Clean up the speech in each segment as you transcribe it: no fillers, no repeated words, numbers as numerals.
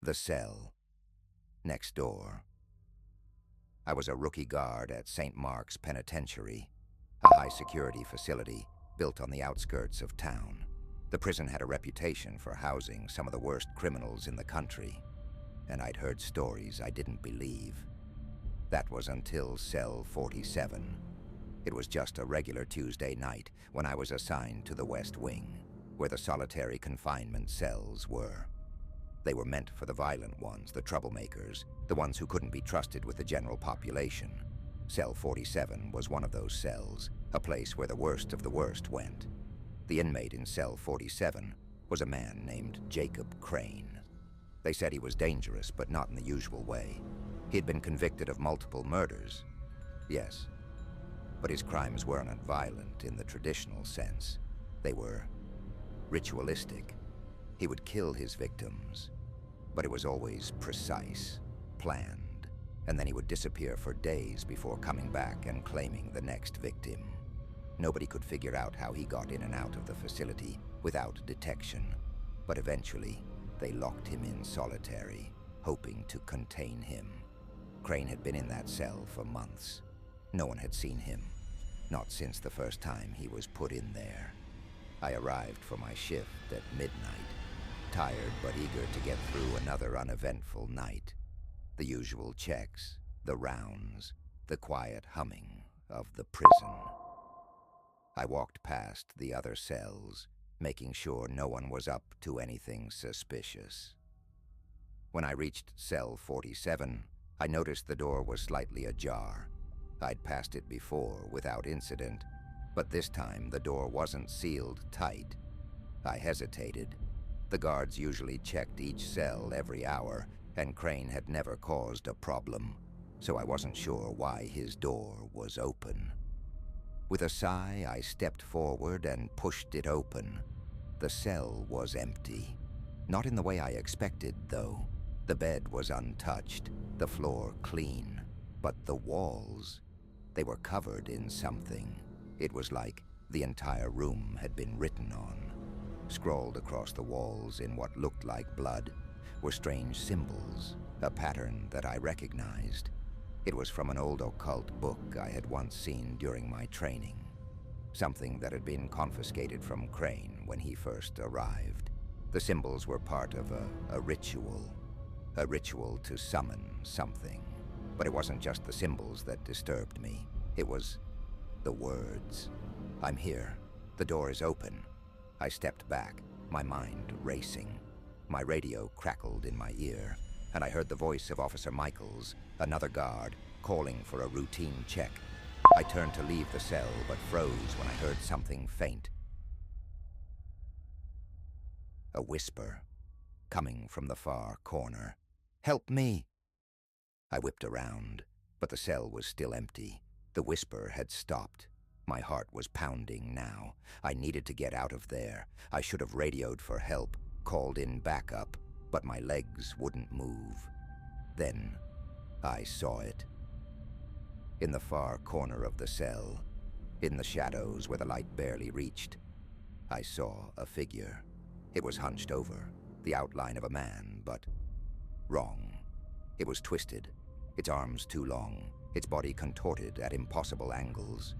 The cell. Next door. I was a rookie guard at St. Mark's Penitentiary, a high-security facility built on the outskirts of town. The prison had a reputation for housing some of the worst criminals in the country, and I'd heard stories I didn't believe. That was until Cell 47. It was just a regular Tuesday night when I was assigned to the West Wing, where the solitary confinement cells were. They were meant for the violent ones, the troublemakers, the ones who couldn't be trusted with the general population. Cell 47 was one of those cells, a place where the worst of the worst went. The inmate in Cell 47 was a man named Jacob Crane. They said he was dangerous, but not in the usual way. He'd been convicted of multiple murders. Yes, but his crimes weren't violent in the traditional sense. They were ritualistic. He would kill his victims, but it was always precise, planned, and then he would disappear for days before coming back and claiming the next victim. Nobody could figure out how he got in and out of the facility without detection, but eventually they locked him in solitary, hoping to contain him. Crane had been in that cell for months. No one had seen him, not since the first time he was put in there. I arrived for my shift at midnight, tired but eager to get through another uneventful night. The usual checks, the rounds, the quiet humming of the prison. I walked past the other cells, making sure no one was up to anything suspicious. When I reached Cell 47, I noticed the door was slightly ajar. I'd passed it before without incident, but this time the door wasn't sealed tight. I hesitated. The guards usually checked each cell every hour, and Crane had never caused a problem, so I wasn't sure why his door was open. With a sigh, I stepped forward and pushed it open. The cell was empty. Not in the way I expected, though. The bed was untouched, the floor clean, but the walls, they were covered in something. It was like the entire room had been written on. Scrawled across the walls in what looked like blood were strange symbols, a pattern that I recognized. It was from an old occult book I had once seen during my training, something that had been confiscated from Crane when he first arrived. The symbols were part of a ritual to summon something. But it wasn't just the symbols that disturbed me. It was the words. I'm here. The door is open. I stepped back, my mind racing. My radio crackled in my ear, and I heard the voice of Officer Michaels, another guard, calling for a routine check. I turned to leave the cell, but froze when I heard something faint. A whisper, coming from the far corner. "Help me!" I whipped around, but the cell was still empty. The whisper had stopped. My heart was pounding now. I needed to get out of there. I should have radioed for help, called in backup, but my legs wouldn't move. Then I saw it. In the far corner of the cell, in the shadows where the light barely reached, I saw a figure. It was hunched over, the outline of a man, but wrong. It was twisted, its arms too long, its body contorted at impossible angles.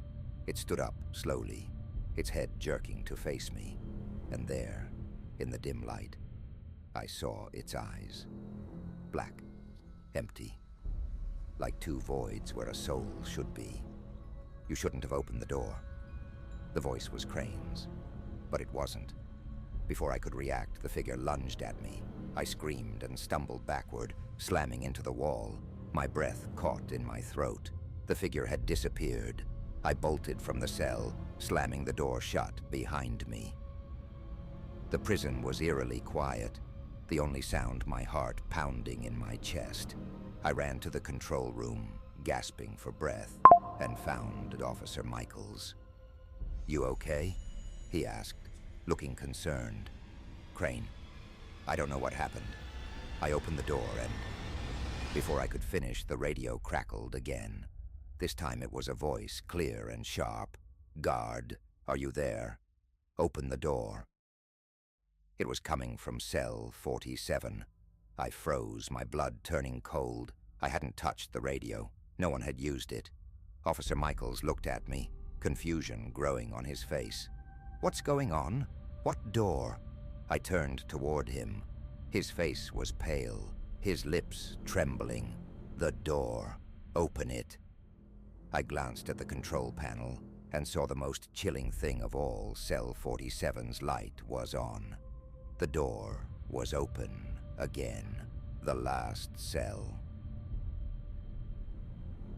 It stood up slowly, its head jerking to face me, and there, in the dim light, I saw its eyes. Black, empty, like two voids where a soul should be. "You shouldn't have opened the door." The voice was Crane's, but it wasn't. Before I could react, the figure lunged at me. I screamed and stumbled backward, slamming into the wall. My breath caught in my throat. The figure had disappeared. I bolted from the cell, slamming the door shut behind me. The prison was eerily quiet, the only sound my heart pounding in my chest. I ran to the control room, gasping for breath, and found Officer Michaels. "You okay?" he asked, looking concerned. "Crane, I don't know what happened." I opened the door and, before I could finish, the radio crackled again. This time it was a voice, clear and sharp. "Guard, are you there? Open the door." It was coming from Cell 47. I froze, my blood turning cold. I hadn't touched the radio. No one had used it. Officer Michaels looked at me, confusion growing on his face. "What's going on? What door?" I turned toward him. His face was pale, his lips trembling. "The door. Open it." I glanced at the control panel and saw the most chilling thing of all. Cell 47's light was on. The door was open again. The last cell.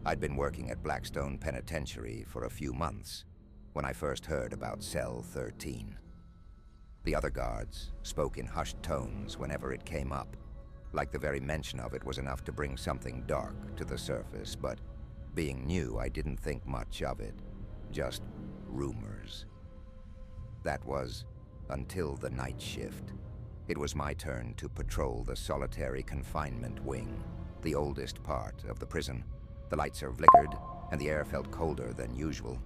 I'd been working at Blackstone Penitentiary for a few months when I first heard about Cell 13. The other guards spoke in hushed tones whenever it came up, like the very mention of it was enough to bring something dark to the surface, but being new, I didn't think much of it. Just rumors. That was until the night shift. It was my turn to patrol the solitary confinement wing, the oldest part of the prison. The lights are flickered, and the air felt colder than usual.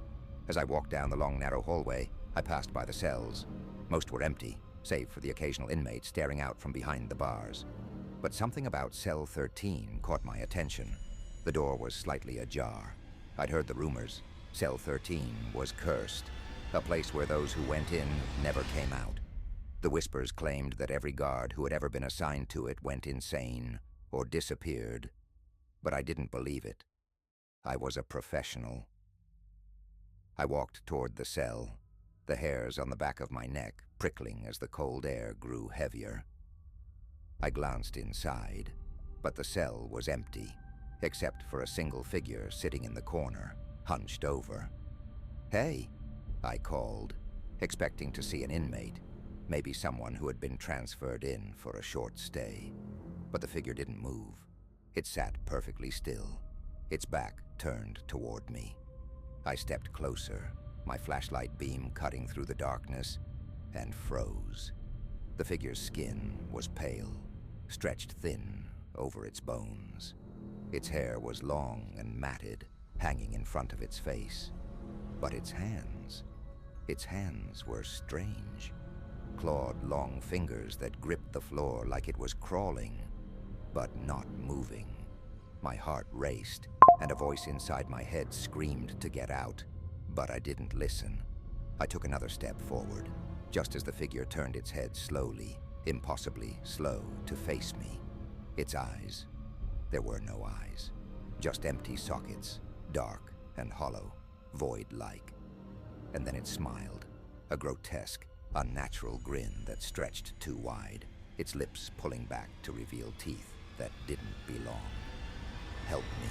As I walked down the long, narrow hallway, I passed by the cells. Most were empty, save for the occasional inmate staring out from behind the bars. But something about Cell 13 caught my attention. The door was slightly ajar. I'd heard the rumors. Cell 13 was cursed, a place where those who went in never came out. The whispers claimed that every guard who had ever been assigned to it went insane or disappeared, but I didn't believe it. I was a professional. I walked toward the cell, the hairs on the back of my neck prickling as the cold air grew heavier. I glanced inside, but the cell was empty, except for a single figure sitting in the corner, hunched over. "Hey," I called, expecting to see an inmate, maybe someone who had been transferred in for a short stay. But the figure didn't move. It sat perfectly still, its back turned toward me. I stepped closer, my flashlight beam cutting through the darkness, and froze. The figure's skin was pale, stretched thin over its bones. Its hair was long and matted, hanging in front of its face. But its hands were strange. Clawed, long fingers that gripped the floor like it was crawling, but not moving. My heart raced, and a voice inside my head screamed to get out, but I didn't listen. I took another step forward, just as the figure turned its head slowly, impossibly slow, to face me. Its eyes. There were no eyes, just empty sockets, dark and hollow, void-like. And then it smiled, a grotesque, unnatural grin that stretched too wide, its lips pulling back to reveal teeth that didn't belong. "Help me."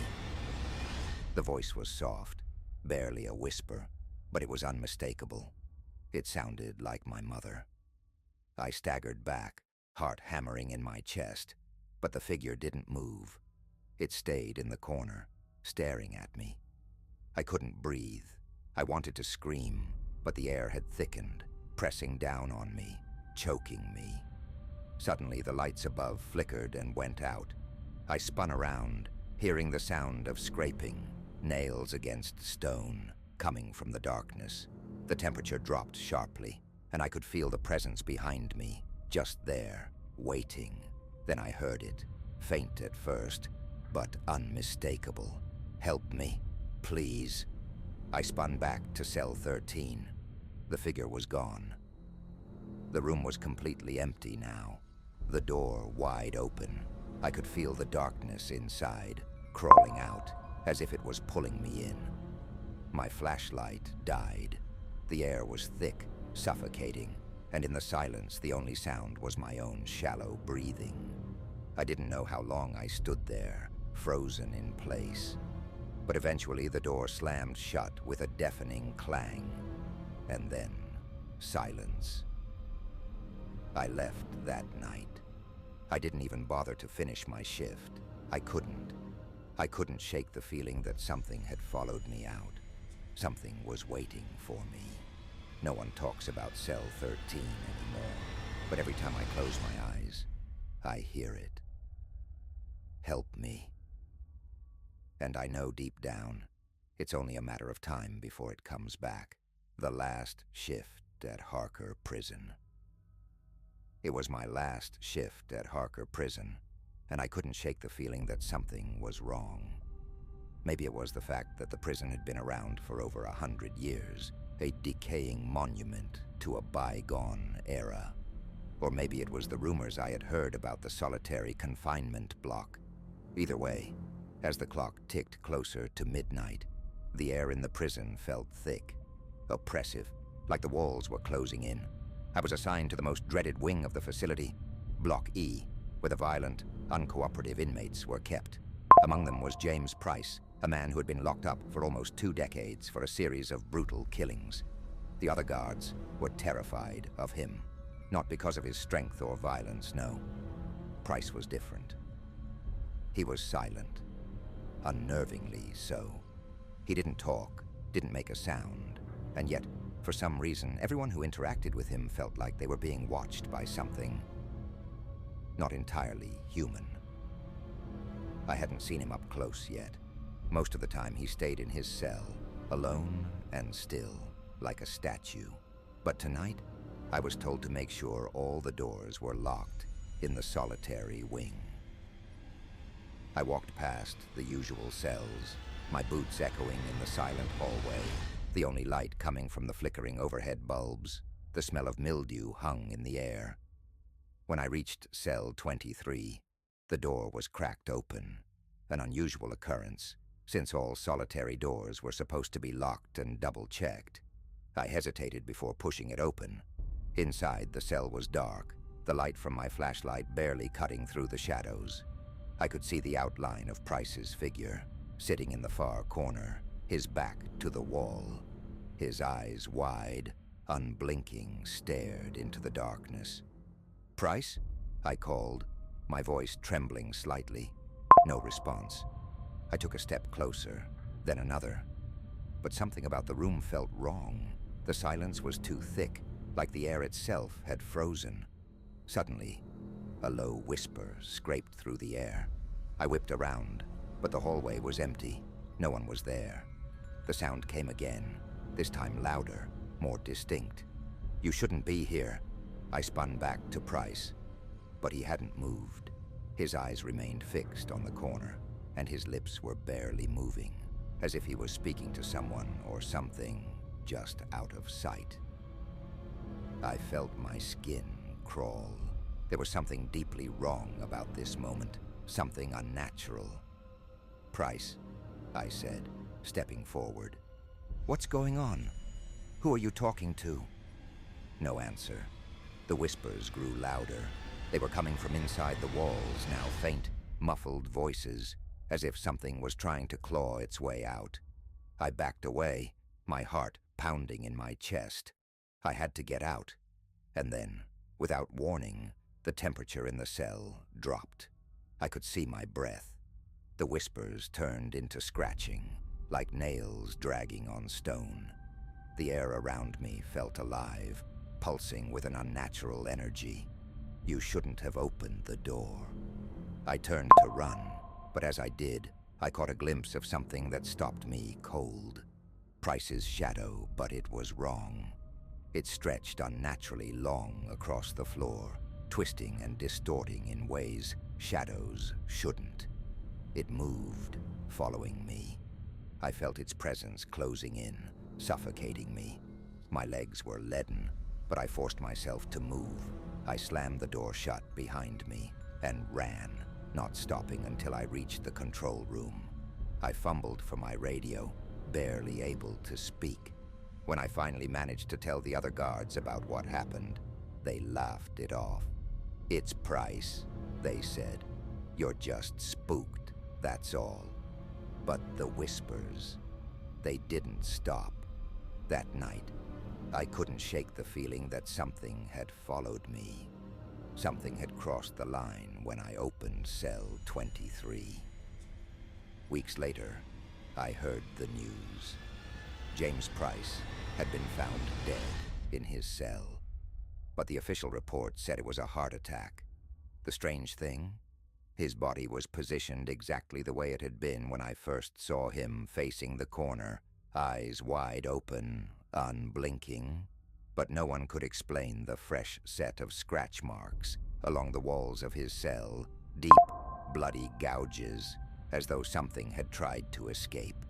The voice was soft, barely a whisper, but it was unmistakable. It sounded like my mother. I staggered back, heart hammering in my chest, but the figure didn't move. It stayed in the corner, staring at me. I couldn't breathe. I wanted to scream, but the air had thickened, pressing down on me, choking me. Suddenly, the lights above flickered and went out. I spun around, hearing the sound of scraping, nails against stone, coming from the darkness. The temperature dropped sharply, and I could feel the presence behind me, just there, waiting. Then I heard it, faint at first, but unmistakable. "Help me, please." I spun back to Cell 13. The figure was gone. The room was completely empty now, the door wide open. I could feel the darkness inside, crawling out, as if it was pulling me in. My flashlight died. The air was thick, suffocating, and in the silence the only sound was my own shallow breathing. I didn't know how long I stood there, frozen in place. But eventually the door slammed shut with a deafening clang, and then silence. I left that night. I didn't even bother to finish my shift. I couldn't. I couldn't shake the feeling that something had followed me out. Something was waiting for me. No one talks about Cell 13 anymore, but every time I close my eyes, I hear it. "Help me." And I know deep down, it's only a matter of time before it comes back. The last shift at Harker Prison. It was my last shift at Harker Prison, and I couldn't shake the feeling that something was wrong. Maybe it was the fact that the prison had been around for over 100 years, a decaying monument to a bygone era. Or maybe it was the rumors I had heard about the solitary confinement block. Either way, as the clock ticked closer to midnight, the air in the prison felt thick, oppressive, like the walls were closing in. I was assigned to the most dreaded wing of the facility, Block E, where the violent, uncooperative inmates were kept. Among them was James Price, a man who had been locked up for almost 2 decades for a series of brutal killings. The other guards were terrified of him, not because of his strength or violence, no. Price was different. He was silent, unnervingly so. He didn't talk, didn't make a sound, and yet, for some reason, everyone who interacted with him felt like they were being watched by something not entirely human. I hadn't seen him up close yet. Most of the time he stayed in his cell, alone and still, like a statue. But tonight, I was told to make sure all the doors were locked in the solitary wing. I walked past the usual cells, my boots echoing in the silent hallway, the only light coming from the flickering overhead bulbs. The smell of mildew hung in the air. When I reached cell 23, the door was cracked open, an unusual occurrence, since all solitary doors were supposed to be locked and double-checked. I hesitated before pushing it open. Inside, the cell was dark, the light from my flashlight barely cutting through the shadows. I could see the outline of Price's figure, sitting in the far corner, his back to the wall. His eyes wide, unblinking, stared into the darkness. "Price?" I called, my voice trembling slightly. No response. I took a step closer, then another. But something about the room felt wrong. The silence was too thick, like the air itself had frozen. Suddenly, a low whisper scraped through the air. I whipped around, but the hallway was empty. No one was there. The sound came again, this time louder, more distinct. "You shouldn't be here." I spun back to Price, but he hadn't moved. His eyes remained fixed on the corner, and his lips were barely moving, as if he was speaking to someone or something just out of sight. I felt my skin crawl. There was something deeply wrong about this moment, something unnatural. "Price," I said, stepping forward. "What's going on? Who are you talking to?" No answer. The whispers grew louder. They were coming from inside the walls, now faint, muffled voices, as if something was trying to claw its way out. I backed away, my heart pounding in my chest. I had to get out. And then, without warning, the temperature in the cell dropped. I could see my breath. The whispers turned into scratching, like nails dragging on stone. The air around me felt alive, pulsing with an unnatural energy. "You shouldn't have opened the door." I turned to run, but as I did, I caught a glimpse of something that stopped me cold. Price's shadow, but it was wrong. It stretched unnaturally long across the floor, twisting and distorting in ways shadows shouldn't. It moved, following me. I felt its presence closing in, suffocating me. My legs were leaden, but I forced myself to move. I slammed the door shut behind me and ran, not stopping until I reached the control room. I fumbled for my radio, barely able to speak. When I finally managed to tell the other guards about what happened, they laughed it off. "It's Price," they said. "You're just spooked, that's all." But the whispers, they didn't stop. That night, I couldn't shake the feeling that something had followed me. Something had crossed the line when I opened cell 23. Weeks later, I heard the news. James Price had been found dead in his cell, but the official report said it was a heart attack. The strange thing? His body was positioned exactly the way it had been when I first saw him, facing the corner, eyes wide open, unblinking. But no one could explain the fresh set of scratch marks along the walls of his cell, deep bloody gouges, as though something had tried to escape.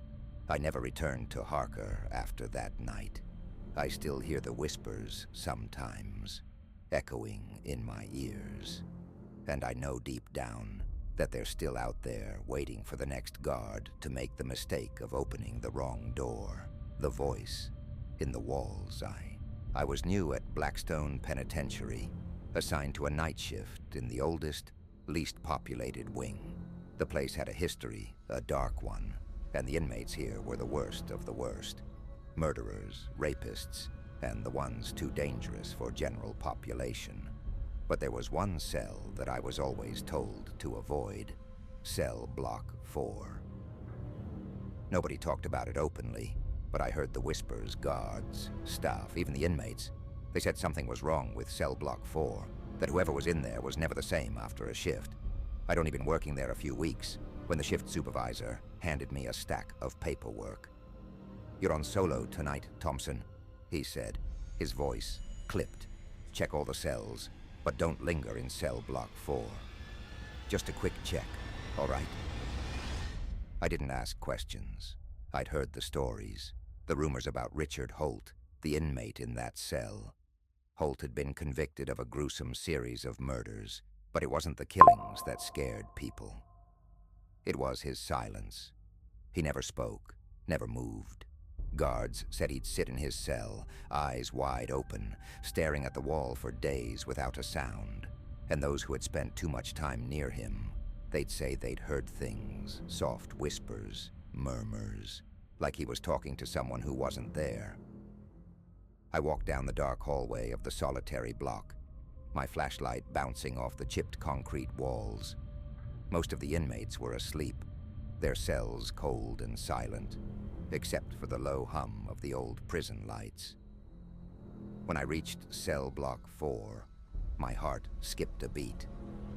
I never returned to Harker after that night. I still hear the whispers sometimes, echoing in my ears. And I know deep down that they're still out there waiting for the next guard to make the mistake of opening the wrong door. The voice in the walls. I was new at Blackstone Penitentiary, assigned to a night shift in the oldest, least populated wing. The place had a history, a dark one, and the inmates here were the worst of the worst. Murderers, rapists, and the ones too dangerous for general population. But there was one cell that I was always told to avoid, cell block 4. Nobody talked about it openly, but I heard the whispers, guards, staff, even the inmates. They said something was wrong with cell block 4, that whoever was in there was never the same after a shift. I'd only been working there a few weeks when the shift supervisor handed me a stack of paperwork. "You're on solo tonight, Thompson," he said, his voice clipped. "Check all the cells, but don't linger in cell block 4. Just a quick check, all right?" I didn't ask questions. I'd heard the stories, the rumors about Richard Holt, the inmate in that cell. Holt had been convicted of a gruesome series of murders, but it wasn't the killings that scared people. It was his silence. He never spoke, never moved. Guards said he'd sit in his cell, eyes wide open, staring at the wall for days without a sound. And those who had spent too much time near him, they'd say they'd heard things, soft whispers, murmurs, like he was talking to someone who wasn't there. I walked down the dark hallway of the solitary block, my flashlight bouncing off the chipped concrete walls. Most of the inmates were asleep, their cells cold and silent, except for the low hum of the old prison lights. When I reached cell block 4, my heart skipped a beat.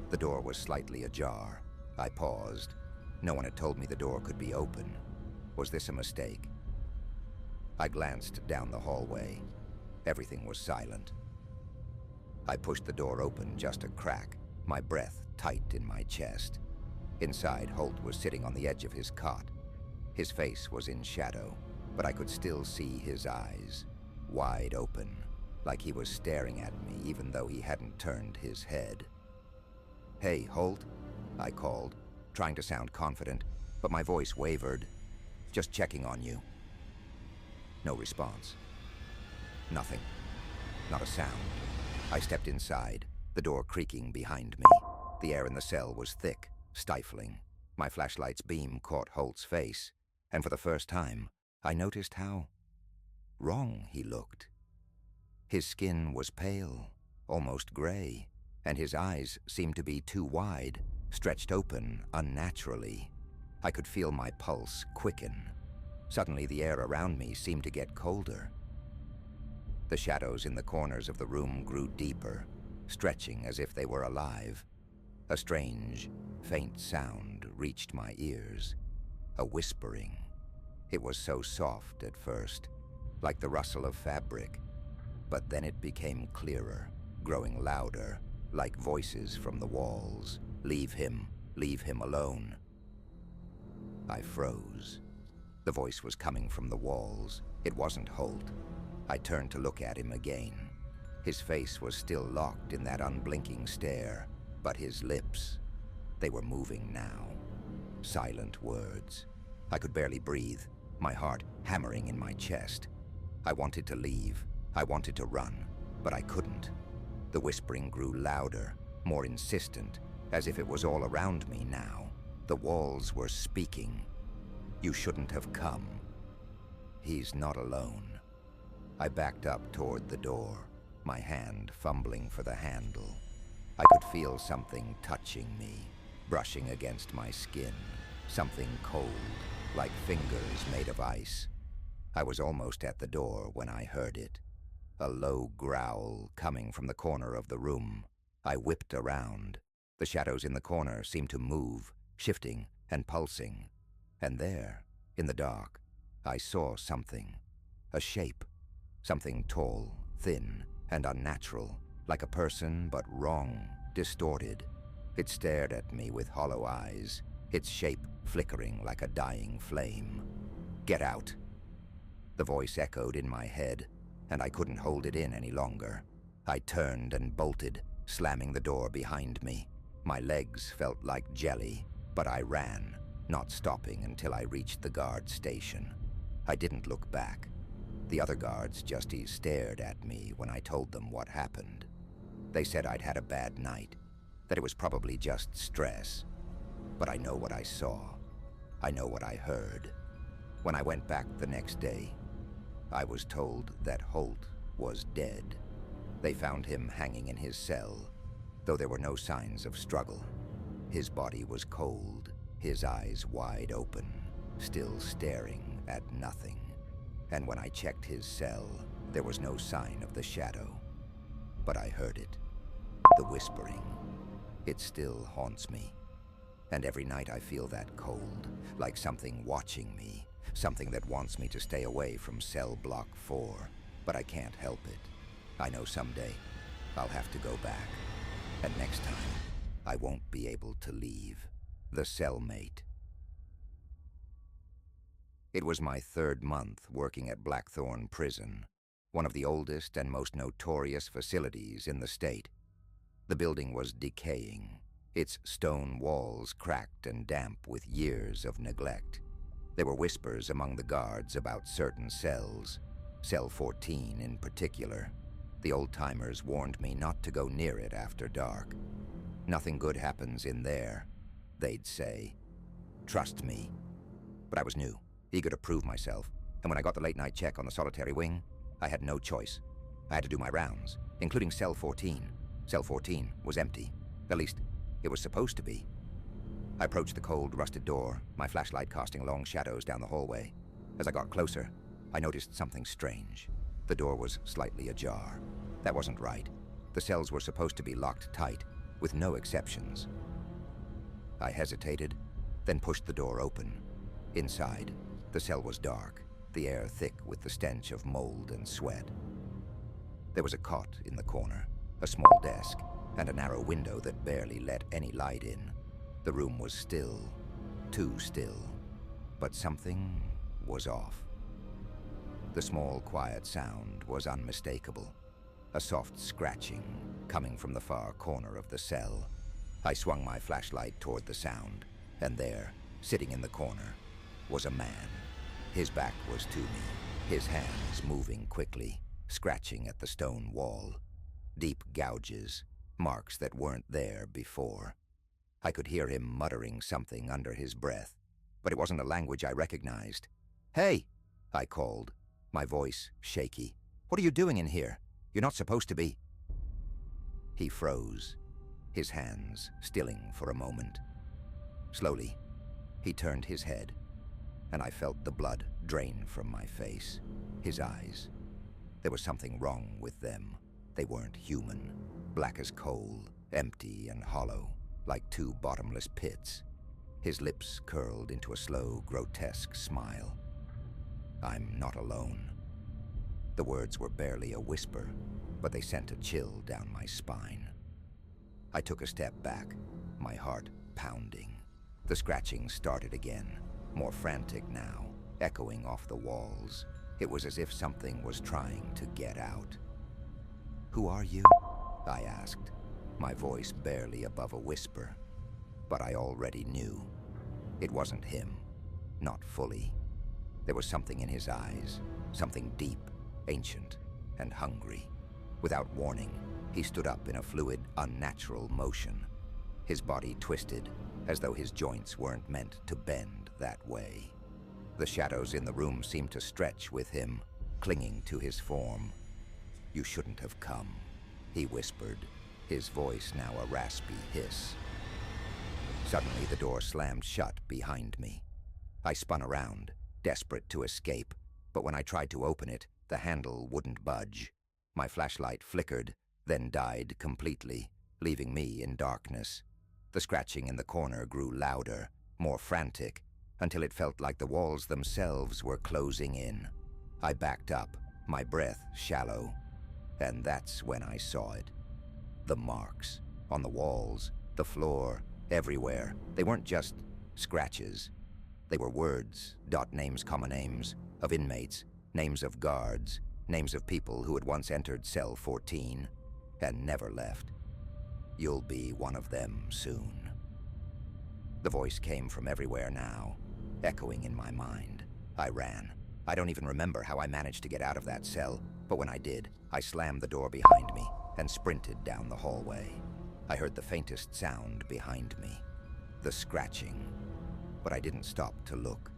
The door was slightly ajar. I paused. No one had told me the door could be open. Was this a mistake? I glanced down the hallway. Everything was silent. I pushed the door open just a crack, my breath tight in my chest. Inside, Holt was sitting on the edge of his cot. His face was in shadow, but I could still see his eyes, wide open, like he was staring at me even though he hadn't turned his head. "Hey, Holt," I called, trying to sound confident, but my voice wavered. "Just checking on you." No response. Nothing. Not a sound. I stepped inside, the door creaking behind me. The air in the cell was thick, stifling. My flashlight's beam caught Holt's face, and for the first time, I noticed how wrong he looked. His skin was pale, almost gray, and his eyes seemed to be too wide, stretched open unnaturally. I could feel my pulse quicken. Suddenly, the air around me seemed to get colder. The shadows in the corners of the room grew deeper, stretching as if they were alive. A strange, faint sound reached my ears. A whispering. It was so soft at first, like the rustle of fabric. But then it became clearer, growing louder, like voices from the walls. Leave him alone." I froze. The voice was coming from the walls. It wasn't Holt. I turned to look at him again. His face was still locked in that unblinking stare, but his lips, they were moving now. Silent words. I could barely breathe, my heart hammering in my chest. I wanted to leave. I wanted to run, but I couldn't. The whispering grew louder, more insistent, as if it was all around me now. The walls were speaking. "You shouldn't have come. He's not alone." I backed up toward the door, my hand fumbling for the handle. I could feel something touching me, brushing against my skin, something cold, like fingers made of ice. I was almost at the door when I heard it. A low growl coming from the corner of the room. I whipped around. The shadows in the corner seemed to move, shifting and pulsing. And there, in the dark, I saw something. A shape. Something tall, thin, and unnatural, like a person but wrong, distorted. It stared at me with hollow eyes, its shape flickering like a dying flame. "Get out!" The voice echoed in my head, and I couldn't hold it in any longer. I turned and bolted, slamming the door behind me. My legs felt like jelly, but I ran, not stopping until I reached the guard station. I didn't look back. The other guards just stared at me when I told them what happened. They said I'd had a bad night, that it was probably just stress. But I know what I saw. I know what I heard. When I went back the next day, I was told that Holt was dead. They found him hanging in his cell, though there were no signs of struggle. His body was cold, his eyes wide open, still staring at nothing. And when I checked his cell, there was no sign of the shadow. But I heard it, the whispering. It still haunts me. And every night I feel that cold, like something watching me, something that wants me to stay away from cell block 4, but I can't help it. I know someday I'll have to go back, and next time I won't be able to leave. The cellmate. It was my 3rd month working at Blackthorn Prison, one of the oldest and most notorious facilities in the state. The building was decaying, its stone walls cracked and damp with years of neglect. There were whispers among the guards about certain cells, cell 14 in particular. The old-timers warned me not to go near it after dark. "Nothing good happens in there," they'd say. "Trust me." But I was new, eager to prove myself, and when I got the late-night check on the solitary wing, I had no choice. I had to do my rounds, including cell 14. Cell 14 was empty. At least, it was supposed to be. I approached the cold, rusted door, my flashlight casting long shadows down the hallway. As I got closer, I noticed something strange. The door was slightly ajar. That wasn't right. The cells were supposed to be locked tight, with no exceptions. I hesitated, then pushed the door open. Inside, the cell was dark, the air thick with the stench of mold and sweat. There was a cot in the corner, a small desk, and a narrow window that barely let any light in. The room was still, too still, but something was off. The small, quiet sound was unmistakable, a soft scratching coming from the far corner of the cell. I swung my flashlight toward the sound, and there, sitting in the corner, was a man. His back was to me, his hands moving quickly, scratching at the stone wall. Deep gouges, marks that weren't there before. I could hear him muttering something under his breath, but it wasn't a language I recognized. "Hey!" I called, my voice shaky. "What are you doing in here? You're not supposed to be." He froze, his hands stilling for a moment. Slowly, he turned his head, and I felt the blood drain from my face. His eyes. There was something wrong with them. They weren't human. Black as coal, empty and hollow, like 2 bottomless pits. His lips curled into a slow, grotesque smile. "I'm not alone." The words were barely a whisper, but they sent a chill down my spine. I took a step back, my heart pounding. The scratching started again, more frantic now, echoing off the walls. It was as if something was trying to get out. "Who are you?" I asked, my voice barely above a whisper. But I already knew. It wasn't him, not fully. There was something in his eyes, something deep, ancient, and hungry. Without warning, he stood up in a fluid, unnatural motion. His body twisted, as though his joints weren't meant to bend that way. The shadows in the room seemed to stretch with him, clinging to his form. "You shouldn't have come," he whispered, his voice now a raspy hiss. Suddenly, the door slammed shut behind me. I spun around, desperate to escape, but when I tried to open it, the handle wouldn't budge. My flashlight flickered, then died completely, leaving me in darkness. The scratching in the corner grew louder, more frantic, until it felt like the walls themselves were closing in. I backed up, my breath shallow, and that's when I saw it. The marks on the walls, The floor, everywhere. They weren't just scratches. They were words, dot names, comma names, of inmates, names of guards, names of people who had once entered cell 14 and never left. You'll be one of them soon. The voice came from everywhere now, echoing in my mind. I ran. I don't even remember how I managed to get out of that cell, but when I did, I slammed the door behind me and sprinted down the hallway. I heard the faintest sound behind me, the scratching, but I didn't stop to look.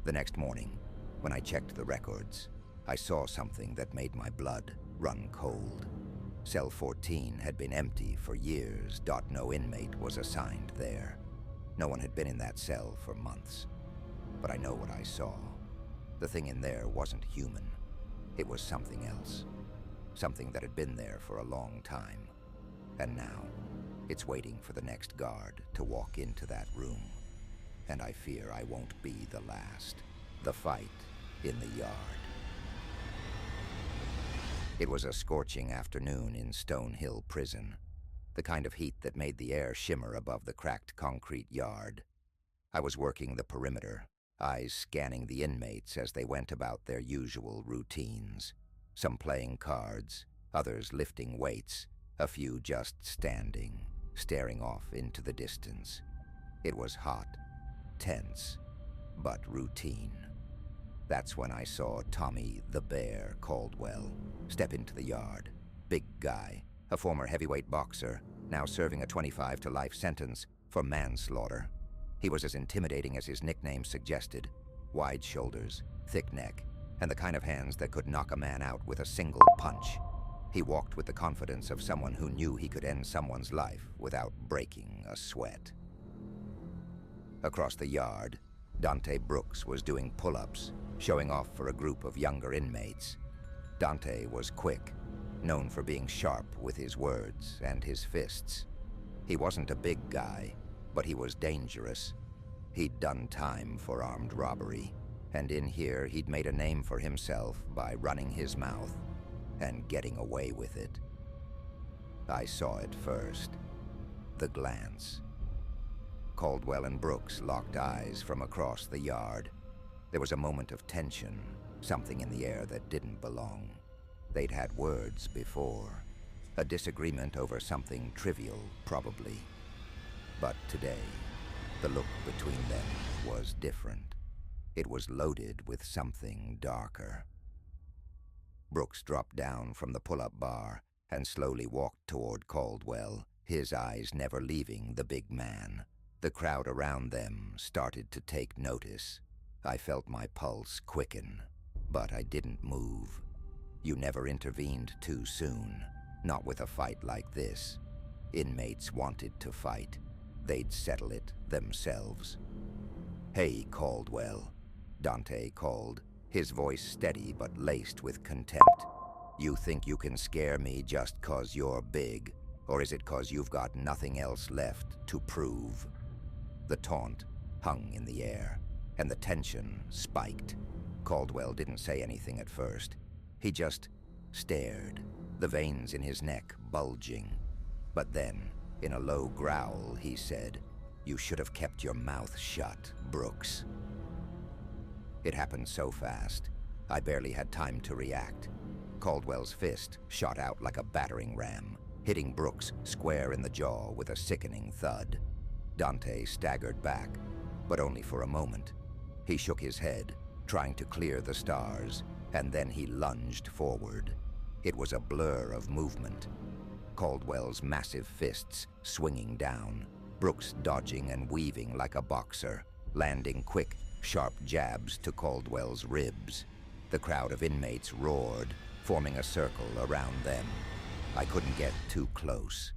The next morning, when I checked the records, I saw something that made my blood run cold. Cell 14 had been empty for years. No inmate was assigned there. No one had been in that cell for months. But I know what I saw. The thing in there wasn't human. It was something else. Something that had been there for a long time. And now, it's waiting for the next guard to walk into that room. And I fear I won't be the last. The fight in the yard. It was a scorching afternoon in Stonehill Prison, the kind of heat that made the air shimmer above the cracked concrete yard. I was working the perimeter, eyes scanning the inmates as they went about their usual routines. Some playing cards, others lifting weights, a few just standing, staring off into the distance. It was hot, tense, but routine. That's when I saw Tommy the Bear Caldwell step into the yard. Big guy, a former heavyweight boxer, now serving a 25 to life sentence for manslaughter. He was as intimidating as his nickname suggested. Wide shoulders, thick neck, and the kind of hands that could knock a man out with a single punch. He walked with the confidence of someone who knew he could end someone's life without breaking a sweat. Across the yard, Dante Brooks was doing pull-ups, showing off for a group of younger inmates. Dante was quick, known for being sharp with his words and his fists. He wasn't a big guy, but he was dangerous. He'd done time for armed robbery, and in here he'd made a name for himself by running his mouth and getting away with it. I saw it first, the glance. Caldwell and Brooks locked eyes from across the yard. There was a moment of tension, something in the air that didn't belong. They'd had words before, a disagreement over something trivial, probably. But today, the look between them was different. It was loaded with something darker. Brooks dropped down from the pull-up bar and slowly walked toward Caldwell, his eyes never leaving the big man. The crowd around them started to take notice. I felt my pulse quicken, but I didn't move. You never intervened too soon, not with a fight like this. Inmates wanted to fight. They'd settle it themselves. "Hey, Caldwell," Dante called, his voice steady but laced with contempt. "You think you can scare me just 'cause you're big, or is it 'cause you've got nothing else left to prove?" The taunt hung in the air, and the tension spiked. Caldwell didn't say anything at first. He just stared, the veins in his neck bulging. But then, in a low growl, he said, "You should have kept your mouth shut, Brooks." It happened so fast, I barely had time to react. Caldwell's fist shot out like a battering ram, hitting Brooks square in the jaw with a sickening thud. Dante staggered back, but only for a moment. He shook his head, trying to clear the stars, and then he lunged forward. It was a blur of movement. Caldwell's massive fists swinging down, Brooks dodging and weaving like a boxer, landing quick, sharp jabs to Caldwell's ribs. The crowd of inmates roared, forming a circle around them. I couldn't get too close.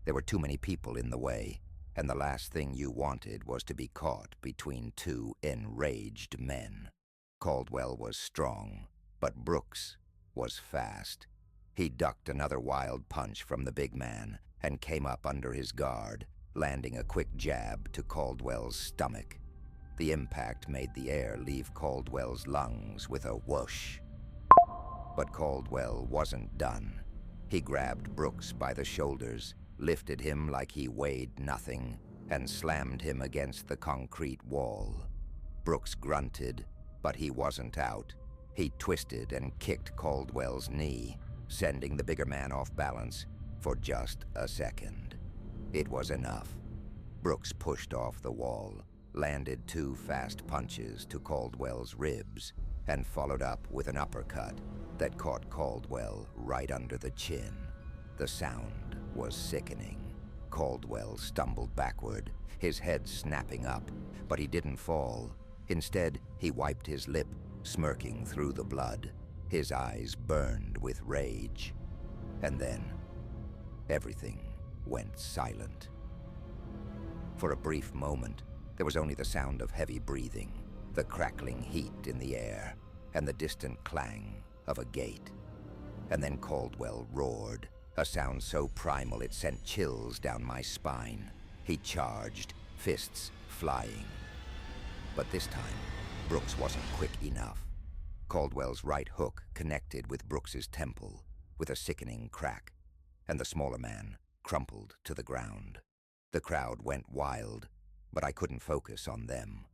There were too many people in the way, and the last thing you wanted was to be caught between two enraged men. Caldwell was strong, but Brooks was fast. He ducked another wild punch from the big man and came up under his guard, landing a quick jab to Caldwell's stomach. The impact made the air leave Caldwell's lungs with a whoosh. But Caldwell wasn't done. He grabbed Brooks by the shoulders, lifted him like he weighed nothing, and slammed him against the concrete wall. Brooks grunted, but he wasn't out. He twisted and kicked Caldwell's knee, sending the bigger man off balance for just a second. It was enough. Brooks pushed off the wall, landed 2 fast punches to Caldwell's ribs, and followed up with an uppercut that caught Caldwell right under the chin. The sound was sickening. Caldwell stumbled backward, his head snapping up, but he didn't fall. Instead, he wiped his lip, smirking through the blood. His eyes burned with rage. And then, everything went silent. For a brief moment, there was only the sound of heavy breathing, the crackling heat in the air, and the distant clang of a gate. And then Caldwell roared, a sound so primal it sent chills down my spine. He charged, fists flying. But this time, Brooks wasn't quick enough. Caldwell's right hook connected with Brooks's temple with a sickening crack, and the smaller man crumpled to the ground. The crowd went wild, but I couldn't focus on them.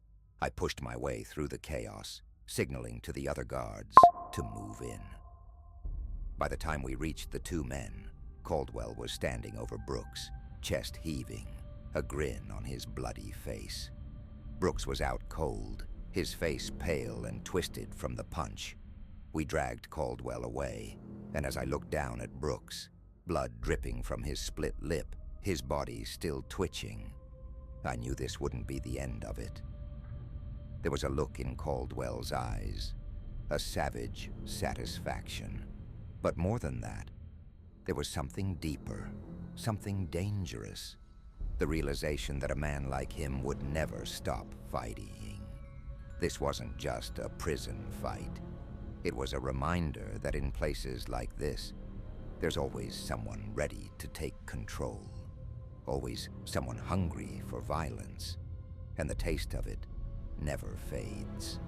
I pushed my way through the chaos, signaling to the other guards to move in. By the time we reached the 2 men, Caldwell was standing over Brooks, chest heaving, a grin on his bloody face. Brooks was out cold, his face pale and twisted from the punch. We dragged Caldwell away, and as I looked down at Brooks, blood dripping from his split lip, his body still twitching, I knew this wouldn't be the end of it. There was a look in Caldwell's eyes, a savage satisfaction. But more than that, there was something deeper, something dangerous. The realization that a man like him would never stop fighting. This wasn't just a prison fight. It was a reminder that in places like this, there's always someone ready to take control. Always someone hungry for violence. And the taste of it never fades.